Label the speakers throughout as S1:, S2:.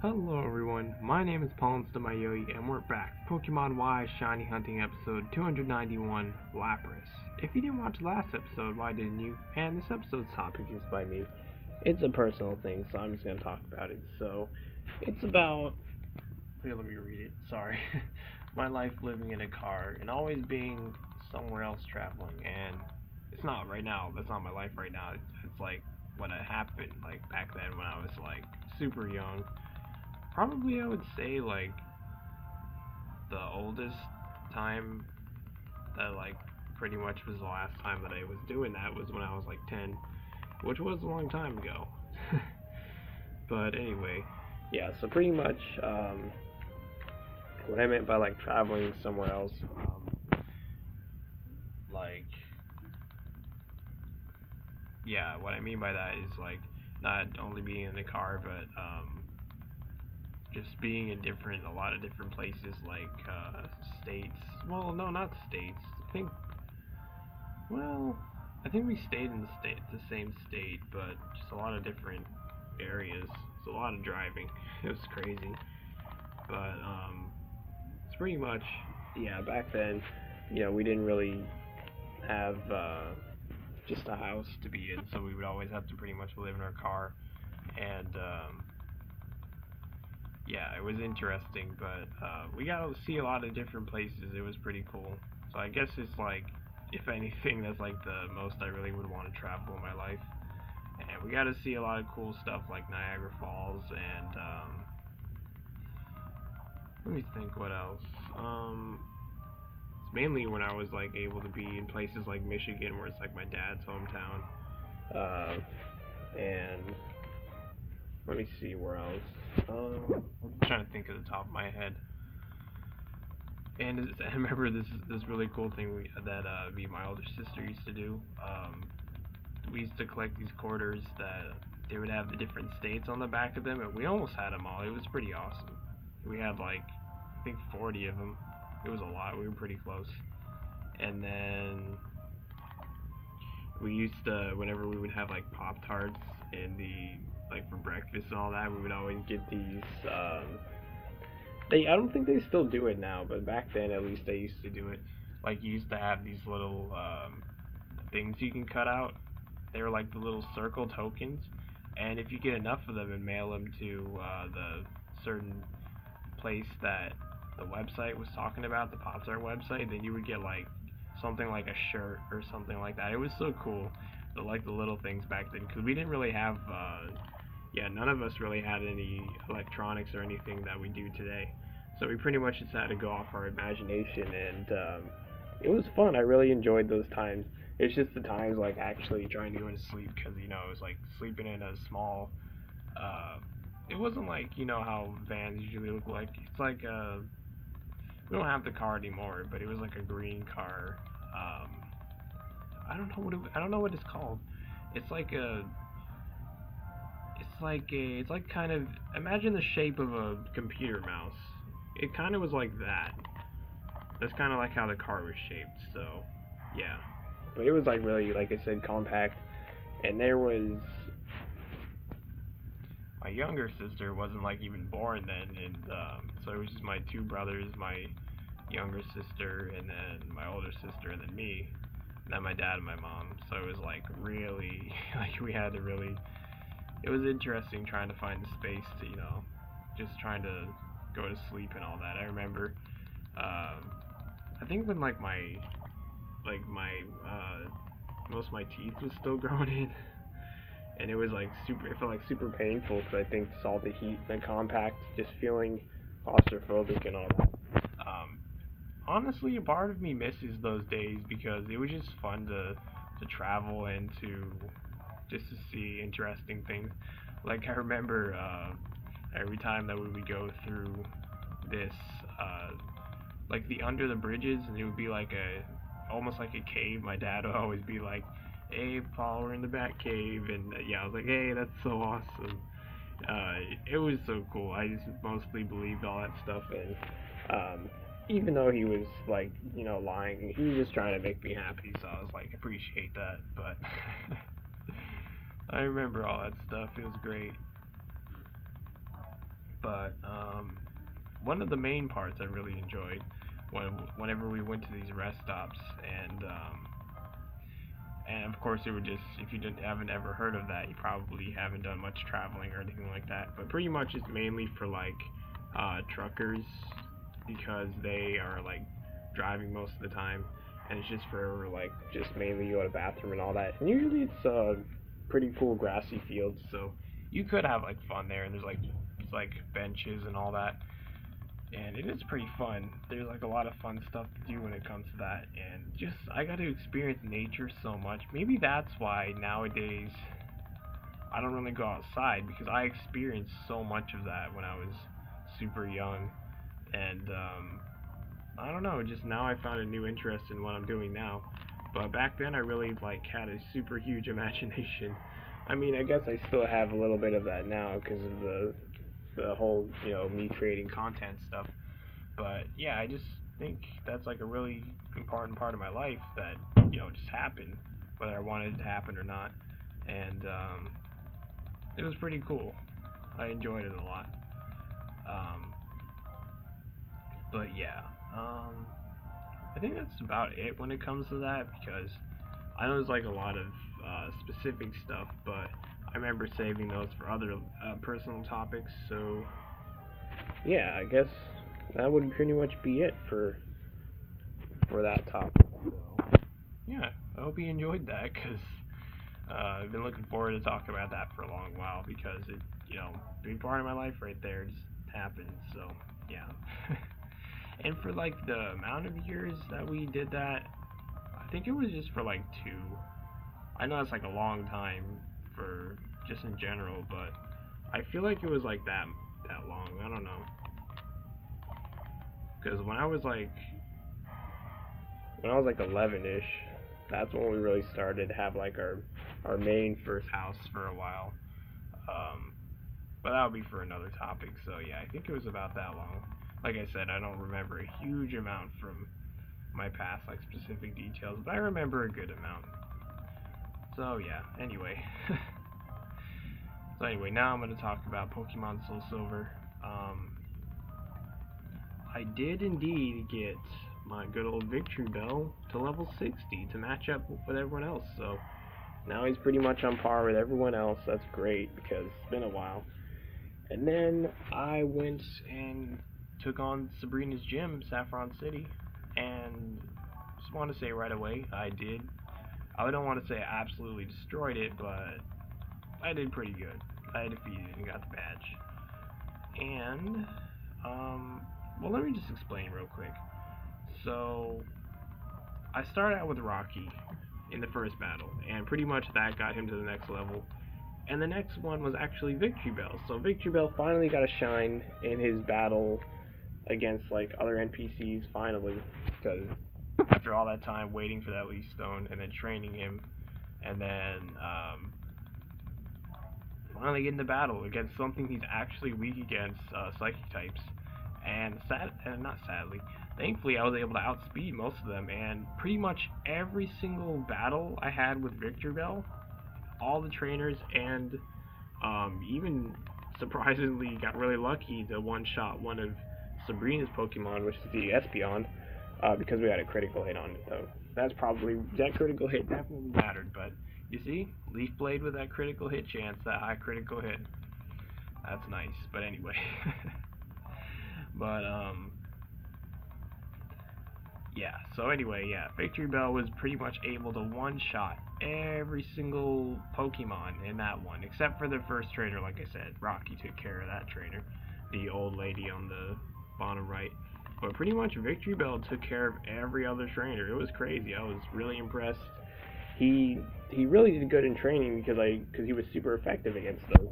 S1: Hello everyone, my name is Paul Stamayoi and we're back. Pokemon Y Shiny Hunting episode 291, Lapras. If you didn't watch last episode, why didn't you? And this episode's topic is by me. It's a personal thing, so I'm just going to talk about it. So, it's about... Here, let me read it. Sorry. My life living in a car and always being somewhere else traveling. And it's not right now. That's not my life right now. It's like what had happened like back then when I was like super young. Probably I would say like the oldest time that like pretty much was the last time that I was doing that was when I was like 10, which was a long time ago. But anyway, yeah, so pretty much what I meant by like traveling somewhere else, like, yeah, what I mean by that is like not only being in the car, but just being in a lot of different places, like states. Well, no, not states. I think, well, I think we stayed in the same state, but just a lot of different areas. It's a lot of driving. It was crazy, but it's pretty much, yeah. Back then, we didn't really have just a house to be in, so we would always have to pretty much live in our car, and yeah, it was interesting, but we got to see a lot of different places. It was pretty cool. So I guess it's like, if anything, that's like the most I really would want to travel in my life. And we got to see a lot of cool stuff like Niagara Falls and let me think what else. It's mainly when I was like able to be in places like Michigan, where it's like my dad's hometown. And let me see where else. I'm trying to think of the top of my head. And I remember this really cool thing that me and my older sister used to do. We used to collect these quarters that they would have the different states on the back of them, and we almost had them all. It was pretty awesome. We had like I think 40 of them. It was a lot. We were pretty close. And then we used to, whenever we would have like Pop Tarts in the like for breakfast and all that, we would always get these. I don't think they still do it now, but back then at least they used to do it. Like you used to have these little things you can cut out. They were like the little circle tokens, and if you get enough of them and mail them to the certain place that the website was talking about, the Pop Tart website, then you would get like something like a shirt or something like that. It was so cool. The little things back then, because we didn't really have yeah, none of us really had any electronics or anything that we do today. So we pretty much just had to go off our imagination, and it was fun. I really enjoyed those times. It's just the times like actually trying to go to sleep, because it was like sleeping in a small. It wasn't like how vans usually look like. It's like we don't have the car anymore, but it was like a green car. I don't know what it's called. It's like a it's like kind of, imagine the shape of a computer mouse. It kind of was like that. That's kind of like how the car was shaped. So, yeah. But it was like really, like I said, compact. And there was my younger sister wasn't like even born then, and so it was just my two brothers, my younger sister, and then my older sister, and then me, and then my dad and my mom. So it was like really like we had to really. It was interesting trying to find the space to just trying to go to sleep and all that. I remember, I think when like my most of my teeth was still growing in, and it was like super. It felt like super painful because I think all the heat and the compact, just feeling claustrophobic and all that. Honestly, a part of me misses those days because it was just fun to travel and to just to see interesting things. Like I remember every time that we would go through this, like the under the bridges, and it would be like almost like a cave. My dad would always be like, "Hey, Paul, we're in the back cave," and yeah, I was like, "Hey, that's so awesome." It was so cool. I just mostly believed all that stuff, and even though he was like, lying, he was just trying to make me happy. So I was like, appreciate that. But I remember all that stuff. It was great. But one of the main parts I really enjoyed whenever we went to these rest stops, and of course, it would just, if you haven't ever heard of that, you probably haven't done much traveling or anything like that. But pretty much it's mainly for like truckers, because they are like driving most of the time, and it's just for like just mainly you go to the bathroom and all that. And usually it's pretty cool grassy fields, so you could have like fun there. And there's like benches and all that, and it is pretty fun. There's like a lot of fun stuff to do when it comes to that, and just I got to experience nature so much. Maybe that's why nowadays I don't really go outside, because I experienced so much of that when I was super young, and I don't know, just now I found a new interest in what I'm doing now. But back then I really like had a super huge imagination. I mean, I guess I still have a little bit of that now because of the whole, me creating content stuff. But yeah, I just think that's like a really important part of my life that, just happened, whether I wanted it to happen or not. And it was pretty cool. I enjoyed it a lot. But yeah, I think that's about it when it comes to that, because I know there's like a lot of specific stuff, but I remember saving those for other personal topics. So yeah, I guess that would pretty much be it for that topic. So yeah, I hope you enjoyed that, because I've been looking forward to talking about that for a long while, because it, big part of my life right there just happened. So yeah. And for like the amount of years that we did that, I think it was just for like 2. I know it's like a long time for just in general, but I feel like it was like that long. I don't know. Because when I was like 11ish, that's when we really started to have like our main first house for a while. But that would be for another topic. So yeah, I think it was about that long. Like I said, I don't remember a huge amount from my past, like specific details, but I remember a good amount. So yeah, anyway. Now I'm going to talk about Pokemon Soul Silver. I did indeed get my good old Victory Bell to level 60 to match up with everyone else, so now he's pretty much on par with everyone else. That's great, because it's been a while. And then I went and took on Sabrina's gym, Saffron City, and just want to say right away, I did. I don't want to say I absolutely destroyed it, but I did pretty good. I defeated it and got the badge. And, well, let me just explain real quick. So, I started out with Rocky in the first battle, and pretty much that got him to the next level. And the next one was actually Victory Bell. So Victory Bell finally got a shine in his battle against like other NPCs, finally, because after all that time waiting for that Leaf Stone and then training him, and then finally getting the battle against something he's actually weak against, psychic types. And not sadly, thankfully I was able to outspeed most of them, and pretty much every single battle I had with Victory Bell, all the trainers, and even surprisingly got really lucky to one-shot one of Sabrina's Pokemon, which is the Espeon, because we had a critical hit on it. So that critical hit definitely mattered. But you see, Leaf Blade with that critical hit chance, that high critical hit, that's nice. But anyway, but yeah. So anyway, yeah, Victory Bell was pretty much able to one-shot every single Pokemon in that one, except for the first trainer. Like I said, Rocky took care of that trainer, the old lady on the bottom right. But pretty much Victory Bell took care of every other trainer. It was crazy. I was really impressed. He really did good in training, because he was super effective against those.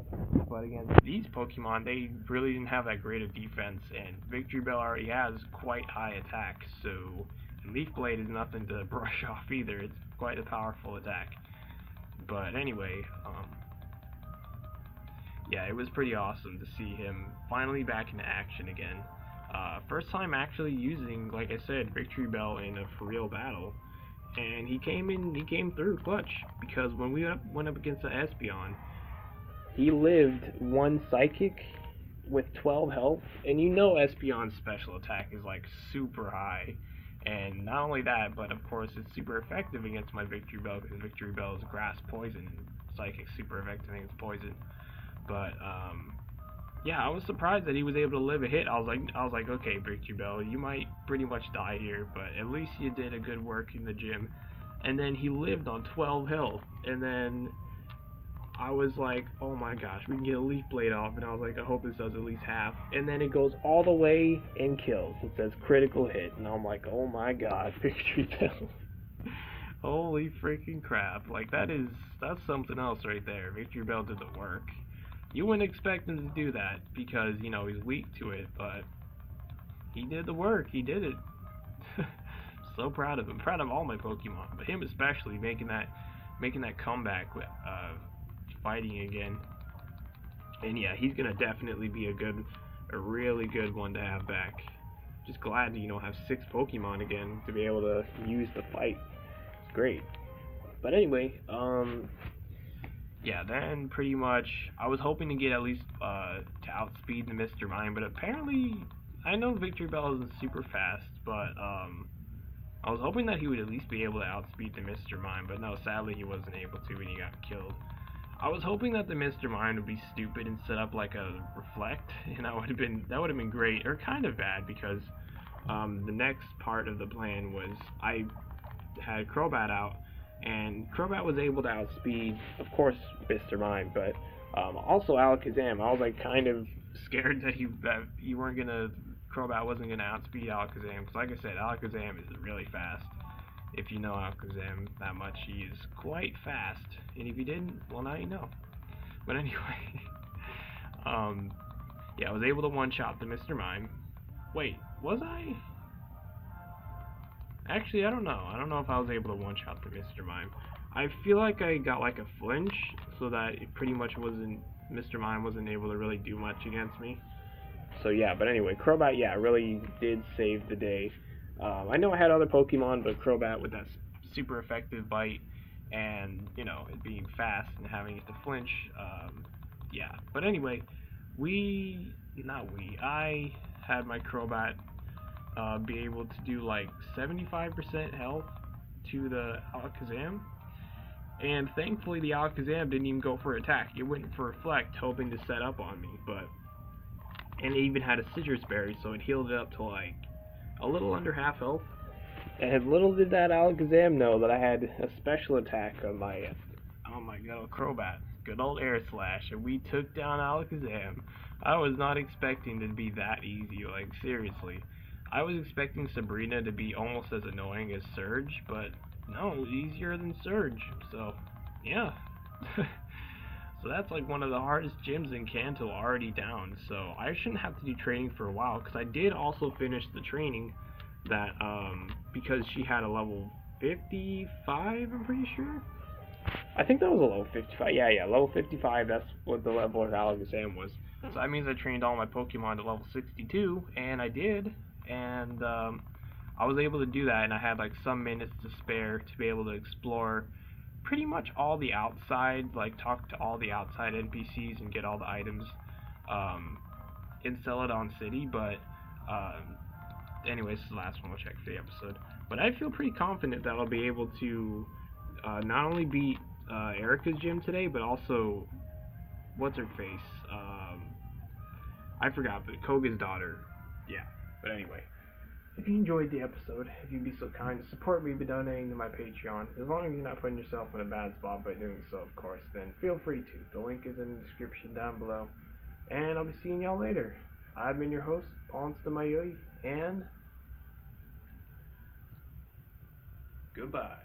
S1: But against these Pokemon, they really didn't have that great of defense, and Victory Bell already has quite high attack, so Leaf Blade is nothing to brush off either. It's quite a powerful attack. But anyway, yeah, it was pretty awesome to see him finally back into action again. First time actually using, like I said, Victory Bell in a for real battle. And he came through clutch, because when we went up against the Espeon, he lived one psychic, with 12 health, and you know Espeon's special attack is like super high. And not only that, but of course it's super effective against my Victory Bell, because Victory Bell is grass poison. Psychic super effective against poison. But yeah, I was surprised that he was able to live a hit. I was like, okay, Victory Bell, you might pretty much die here, but at least you did a good work in the gym. And then he lived on 12 health, and then I was like, oh my gosh, we can get a Leaf Blade off, and I was like, I hope this does at least half. And then it goes all the way and kills. It says critical hit, and I'm like, oh my god, Victory Bell. Holy freaking crap. Like, that's something else right there. Victory Bell did the work. You wouldn't expect him to do that, because, you know, he's weak to it, but he did the work. He did it. So proud of him. Proud of all my Pokemon, but him especially, making that comeback with, fighting again. And yeah, he's gonna definitely be a really good one to have back. Just glad to, you know, have 6 Pokemon again to be able to use to fight. It's great. But anyway, yeah, then pretty much I was hoping to get at least to outspeed the Mr. Mime, but apparently I know Victory Bell isn't super fast, but I was hoping that he would at least be able to outspeed the Mr. Mime, but no, sadly he wasn't able to when he got killed. I was hoping that the Mr. Mime would be stupid and set up like a Reflect, and that would have been great, or kind of bad, because the next part of the plan was I had Crobat out, and Crobat was able to outspeed, of course, Mr. Mime, but also Alakazam. I was like kind of scared that Crobat wasn't gonna outspeed Alakazam, because like I said, Alakazam is really fast. If you know Alakazam that much, he is quite fast. And if you didn't, well, now you know. But anyway, yeah, I was able to one-shot the Mr. Mime. Wait, was I? Actually, I don't know. I don't know if I was able to one-shot the Mr. Mime. I feel like I got like a flinch, so that it pretty much Mr. Mime wasn't able to really do much against me. So yeah, but anyway, Crobat, yeah, really did save the day. I know I had other Pokemon, but Crobat with that super effective bite, and, you know, it being fast and having it to flinch, yeah. But anyway, I had my Crobat be able to do like 75% health to the Alakazam, and thankfully the Alakazam didn't even go for attack. It went for Reflect, hoping to set up on me, and it even had a Citrus Berry, so it healed it up to like a little under half health. And little did that Alakazam know that I had a special attack on my good old Crobat, good old Air Slash, and we took down Alakazam. I was not expecting it to be that easy, like seriously. I was expecting Sabrina to be almost as annoying as Surge, but no, easier than Surge. So yeah. So that's like one of the hardest gyms in Kanto already down, so I shouldn't have to do training for a while, because I did also finish the training that, because she had a level 55, I'm pretty sure? I think that was a level 55, yeah, level 55, that's what the level of Alakazam was. So that means I trained all my Pokemon to level 62, and I did, and I was able to do that, and I had like some minutes to spare to be able to explore pretty much all the outside, like talk to all the outside NPCs and get all the items in Celadon City, but anyways, this is the last one we'll check for the episode. But I feel pretty confident that I'll be able to not only beat Erica's gym today, but also, what's her face? I forgot, but Koga's daughter. Yeah, but anyway. If you enjoyed the episode, if you'd be so kind to support me by donating to my Patreon, as long as you're not putting yourself in a bad spot by doing so, of course, then feel free to. The link is in the description down below. And I'll be seeing y'all later. I've been your host, Paul Mayoi, and goodbye.